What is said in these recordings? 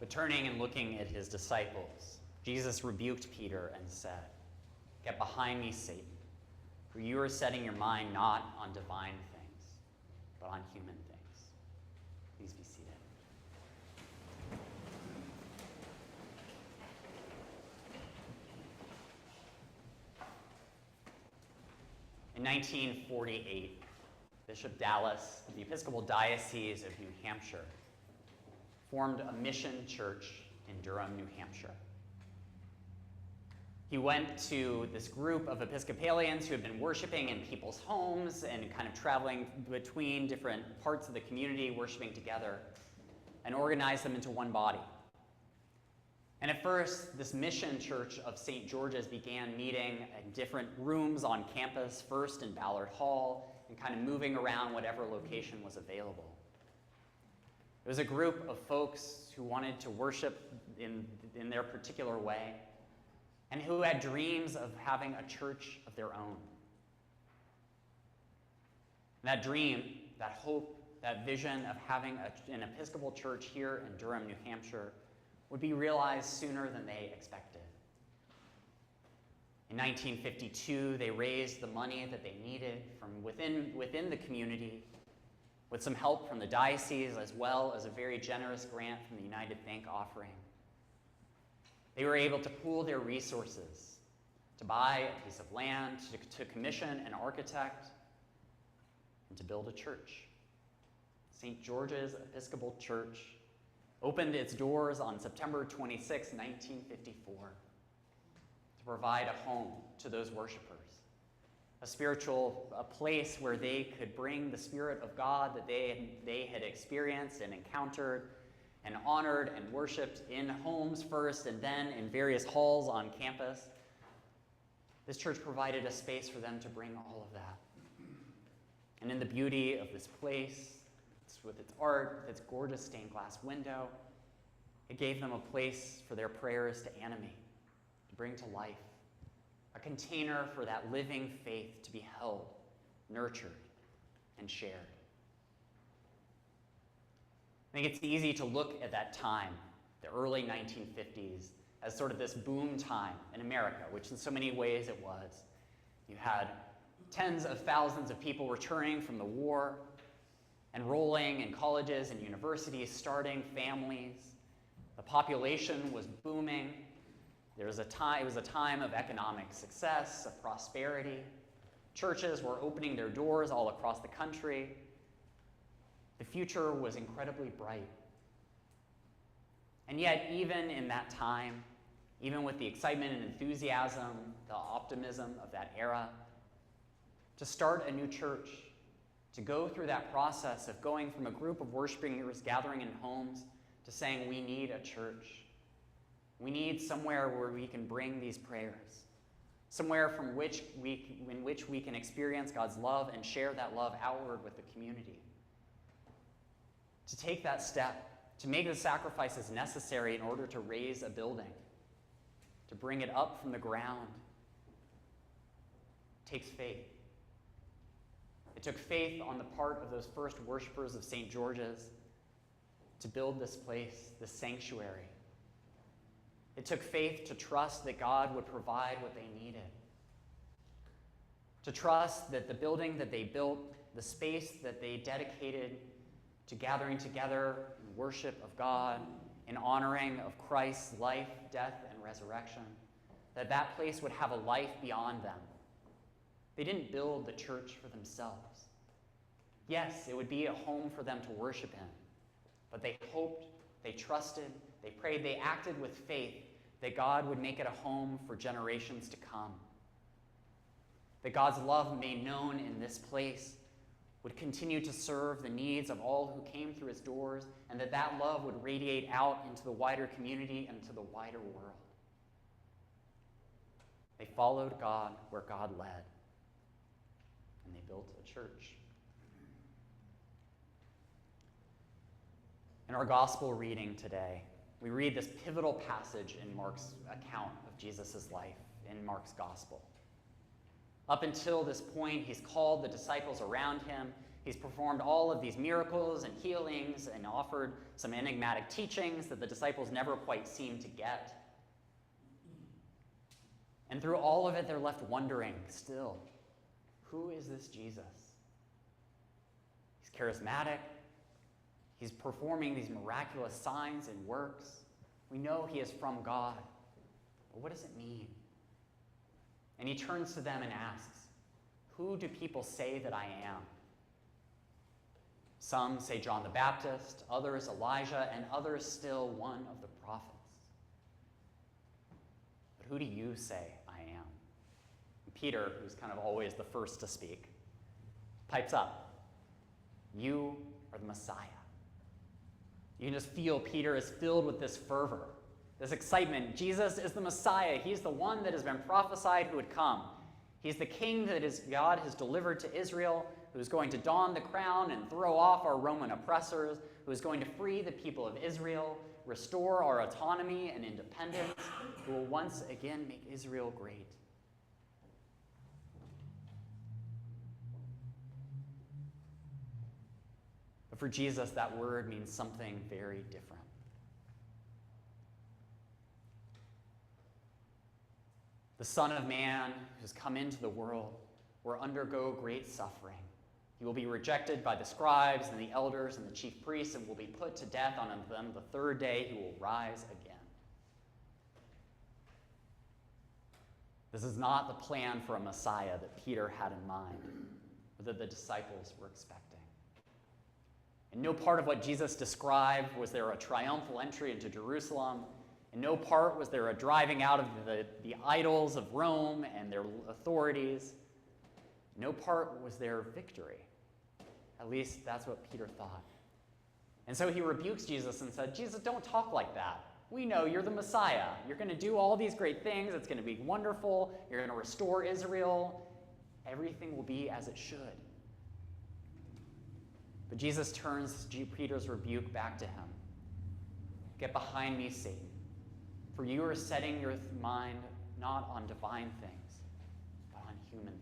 But turning and looking at his disciples, Jesus rebuked Peter and said, "Get behind me, Satan, for you are setting your mind not on divine things, but on human things." Please be seated. In 1948, Bishop Dallas of the Episcopal Diocese of New Hampshire formed a mission church in Durham, New Hampshire. He went to this group of Episcopalians who had been worshiping in people's homes and kind of traveling between different parts of the community, worshiping together, and organized them into one body. And at first, this mission church of St. George's began meeting in different rooms on campus, first in Ballard Hall, and kind of moving around whatever location was available. It was a group of folks who wanted to worship in their particular way and who had dreams of having a church of their own. That dream, that hope, that vision of having an Episcopal church here in Durham, New Hampshire would be realized sooner than they expected. In 1952, they raised the money that they needed from within the community, with some help from the diocese, as well as a very generous grant from the United Bank offering. They were able to pool their resources to buy a piece of land, to commission an architect, and to build a church. St. George's Episcopal Church opened its doors on September 26, 1954, to provide a home to those worshipers. A place where they could bring the Spirit of God that they had experienced and encountered and honored and worshiped in homes first and then in various halls on campus. This church provided a space for them to bring all of that. And in the beauty of this place, with its art, with its gorgeous stained glass window, it gave them a place for their prayers to animate, to bring to life. A container for that living faith to be held, nurtured, and shared. I think it's easy to look at that time, the early 1950s, as sort of this boom time in America, which in so many ways it was. You had tens of thousands of people returning from the war, enrolling in colleges and universities, starting families. The population was booming. It was a time of economic success, of prosperity. Churches were opening their doors all across the country. The future was incredibly bright. And yet, even in that time, even with the excitement and enthusiasm, the optimism of that era, to start a new church, to go through that process of going from a group of worshipers gathering in homes to saying, we need a church. We need somewhere where we can bring these prayers, somewhere in which we can experience God's love and share that love outward with the community. To take that step, to make the sacrifices necessary in order to raise a building, to bring it up from the ground, takes faith. It took faith on the part of those first worshipers of St. George's to build this place, this sanctuary. It took faith to trust that God would provide what they needed. To trust that the building that they built, the space that they dedicated to gathering together in worship of God, in honoring of Christ's life, death, and resurrection, that place would have a life beyond them. They didn't build the church for themselves. Yes, it would be a home for them to worship in, but they hoped, they trusted, they prayed, they acted with faith that God would make it a home for generations to come. That God's love made known in this place would continue to serve the needs of all who came through its doors, and that love would radiate out into the wider community and to the wider world. They followed God where God led, and they built a church. In our gospel reading today, we read this pivotal passage in Mark's account of Jesus' life in Mark's gospel. Up until this point, he's called the disciples around him. He's performed all of these miracles and healings and offered some enigmatic teachings that the disciples never quite seem to get. And through all of it, they're left wondering still, who is this Jesus? He's charismatic. He's performing these miraculous signs and works. We know he is from God. But what does it mean? And he turns to them and asks, who do people say that I am? Some say John the Baptist, others Elijah, and others still one of the prophets. But who do you say I am? And Peter, who's kind of always the first to speak, pipes up. You are the Messiah. You can just feel Peter is filled with this fervor, this excitement. Jesus is the Messiah. He's the one that has been prophesied who would come. He's the king that God has delivered to Israel, who is going to don the crown and throw off our Roman oppressors, who is going to free the people of Israel, restore our autonomy and independence, who will once again make Israel great. But for Jesus, that word means something very different. The Son of Man who has come into the world will undergo great suffering. He will be rejected by the scribes and the elders and the chief priests and will be put to death on them. The third day he will rise again. This is not the plan for a Messiah that Peter had in mind, or that the disciples were expecting. In no part of what Jesus described was there a triumphal entry into Jerusalem. In no part was there a driving out of the idols of Rome and their authorities. No part was there victory. At least that's what Peter thought. And so he rebukes Jesus and said, Jesus, don't talk like that. We know you're the Messiah. You're going to do all these great things. It's going to be wonderful. You're going to restore Israel. Everything will be as it should. But Jesus turns Peter's rebuke back to him. Get behind me, Satan, for you are setting your mind not on divine things, but on human things.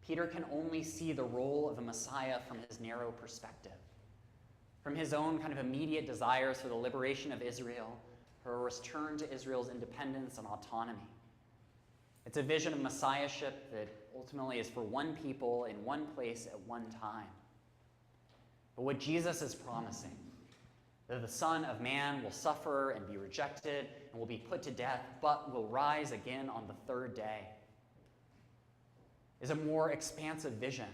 Peter can only see the role of a Messiah from his narrow perspective, from his own kind of immediate desires for the liberation of Israel, for a return to Israel's independence and autonomy. It's a vision of messiahship that ultimately is for one people in one place at one time. But what Jesus is promising, that the Son of Man will suffer and be rejected and will be put to death, but will rise again on the third day, is a more expansive vision.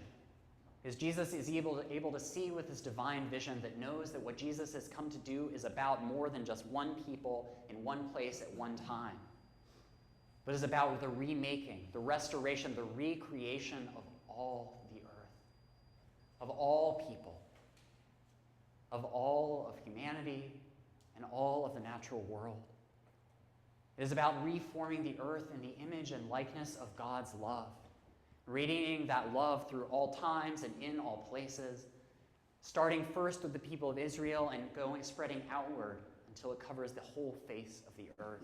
Because Jesus is able to see with his divine vision that knows that what Jesus has come to do is about more than just one people in one place at one time, but is about the remaking, the restoration, the recreation of all the earth, of all people, of all of humanity and all of the natural world. It is about reforming the earth in the image and likeness of God's love, radiating that love through all times and in all places, starting first with the people of Israel and spreading outward until it covers the whole face of the earth.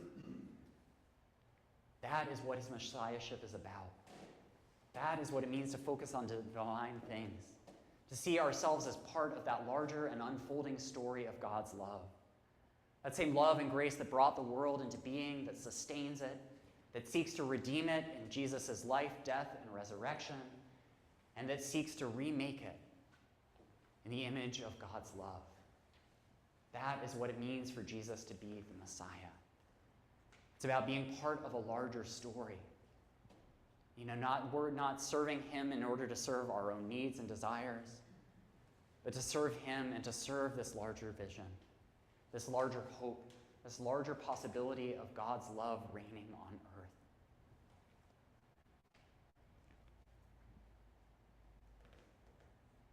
That is what his messiahship is about. That is what it means to focus on divine things, to see ourselves as part of that larger and unfolding story of God's love. That same love and grace that brought the world into being, that sustains it, that seeks to redeem it in Jesus' life, death, and resurrection, and that seeks to remake it in the image of God's love. That is what it means for Jesus to be the Messiah. It's about being part of a larger story. We're not serving him in order to serve our own needs and desires, but to serve him and to serve this larger vision, this larger hope, this larger possibility of God's love reigning on earth.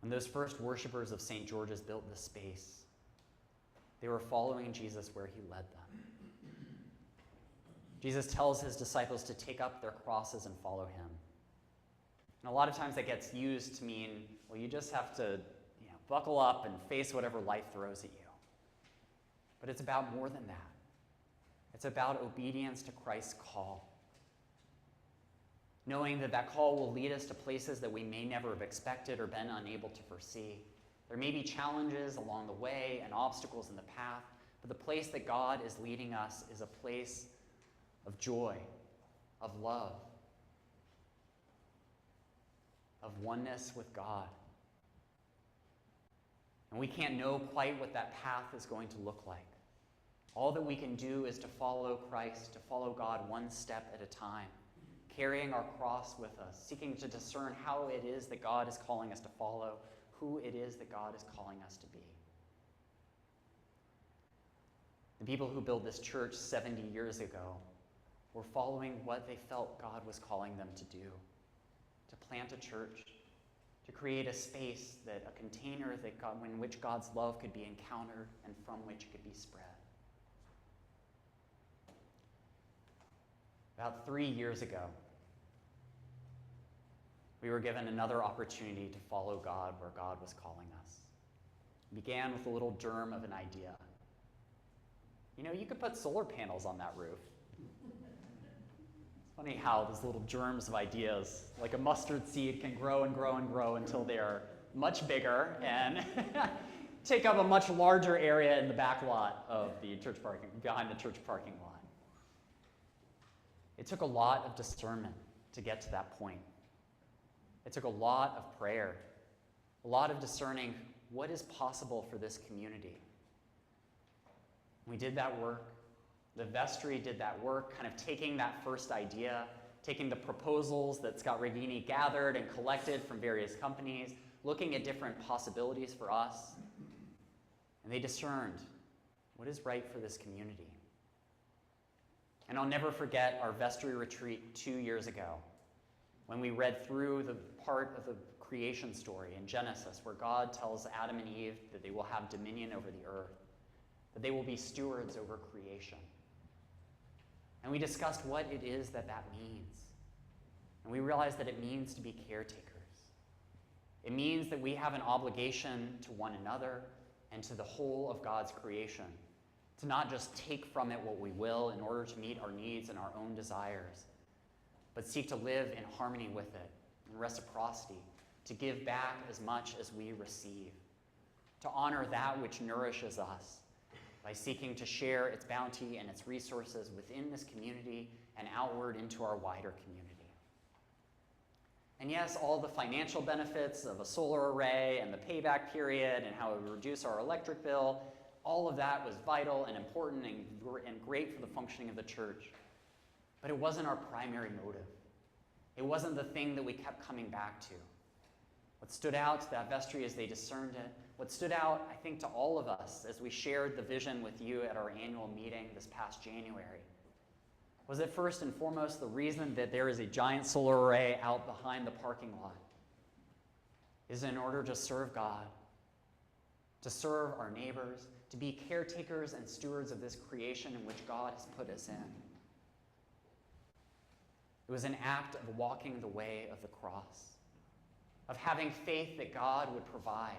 When those first worshipers of St. George's built this space, they were following Jesus where he led them. Jesus tells his disciples to take up their crosses and follow him. And a lot of times that gets used to mean, well, you just have to buckle up and face whatever life throws at you. But it's about more than that. It's about obedience to Christ's call. knowing that that call will lead us to places that we may never have expected or been unable to foresee. There may be challenges along the way and obstacles in the path, but the place that God is leading us is a place of joy, of love, of oneness with God. And we can't know quite what that path is going to look like. All that we can do is to follow Christ, to follow God one step at a time, carrying our cross with us, seeking to discern how it is that God is calling us to follow, who it is that God is calling us to be. The people who built this church 70 years ago were following what they felt God was calling them to do, to plant a church, to create a space, that a container in which God's love could be encountered and from which it could be spread. About 3 years ago, we were given another opportunity to follow God where God was calling us. It began with a little germ of an idea. You could put solar panels on that roof. It's funny how those little germs of ideas, like a mustard seed, can grow and grow and grow until they are much bigger and take up a much larger area in the back lot of the church parking, behind the church parking lot. It took a lot of discernment to get to that point. It took a lot of prayer, a lot of discerning what is possible for this community. We did that work. The vestry did that work, kind of taking that first idea, taking the proposals that Scott Regini gathered and collected from various companies, looking at different possibilities for us. And they discerned what is right for this community. And I'll never forget our vestry retreat 2 years ago, when we read through the part of the creation story in Genesis where God tells Adam and Eve that they will have dominion over the earth, that they will be stewards over creation. And we discussed what it is that means. And we realized that it means to be caretakers. It means that we have an obligation to one another and to the whole of God's creation, to not just take from it what we will in order to meet our needs and our own desires, but seek to live in harmony with it, in reciprocity, to give back as much as we receive, to honor that which nourishes us by seeking to share its bounty and its resources within this community and outward into our wider community. And yes, all the financial benefits of a solar array and the payback period and how it would reduce our electric bill, all of that was vital and important and great for the functioning of the church. But it wasn't our primary motive. It wasn't the thing that we kept coming back to. What stood out to that vestry as they discerned it, what stood out, I think, to all of us as we shared the vision with you at our annual meeting this past January, was that first and foremost, the reason that there is a giant solar array out behind the parking lot is in order to serve God, to serve our neighbors, to be caretakers and stewards of this creation in which God has put us in. It was an act of walking the way of the cross, of having faith that God would provide,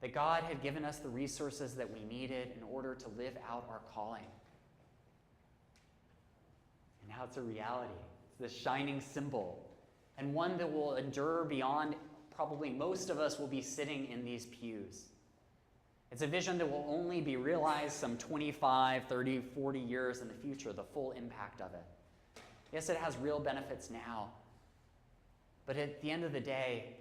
that God had given us the resources that we needed in order to live out our calling. And now it's a reality. It's this shining symbol, and one that will endure beyond probably most of us will be sitting in these pews. It's a vision that will only be realized some 25, 30, 40 years in the future, the full impact of it. Yes, it has real benefits now, but at the end of the day,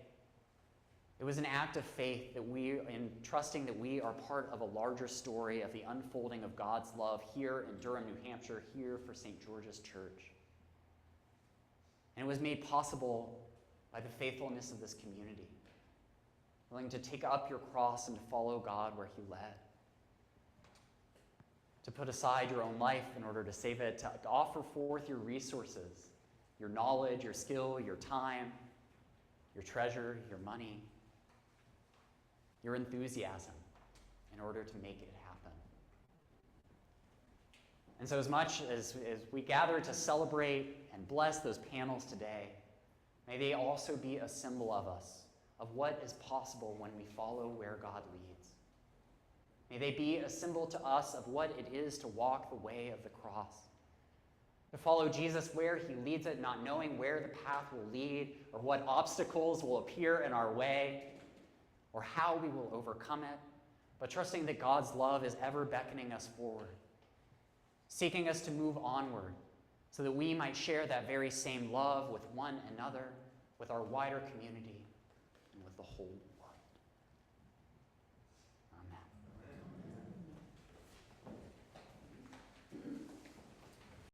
it was an act of faith that in trusting that we are part of a larger story of the unfolding of God's love here in Durham, New Hampshire, here for St. George's Church. And it was made possible by the faithfulness of this community, willing to take up your cross and to follow God where he led, to put aside your own life in order to save it, to offer forth your resources, your knowledge, your skill, your time, your treasure, your money, your enthusiasm in order to make it happen. And so as much as we gather to celebrate and bless those panels today, may they also be a symbol of us, of what is possible when we follow where God leads. May they be a symbol to us of what it is to walk the way of the cross, To follow Jesus where he leads it, not knowing where the path will lead or what obstacles will appear in our way or how we will overcome it, but trusting that God's love is ever beckoning us forward, seeking us to move onward so that we might share that very same love with one another, with our wider community, and with the whole world.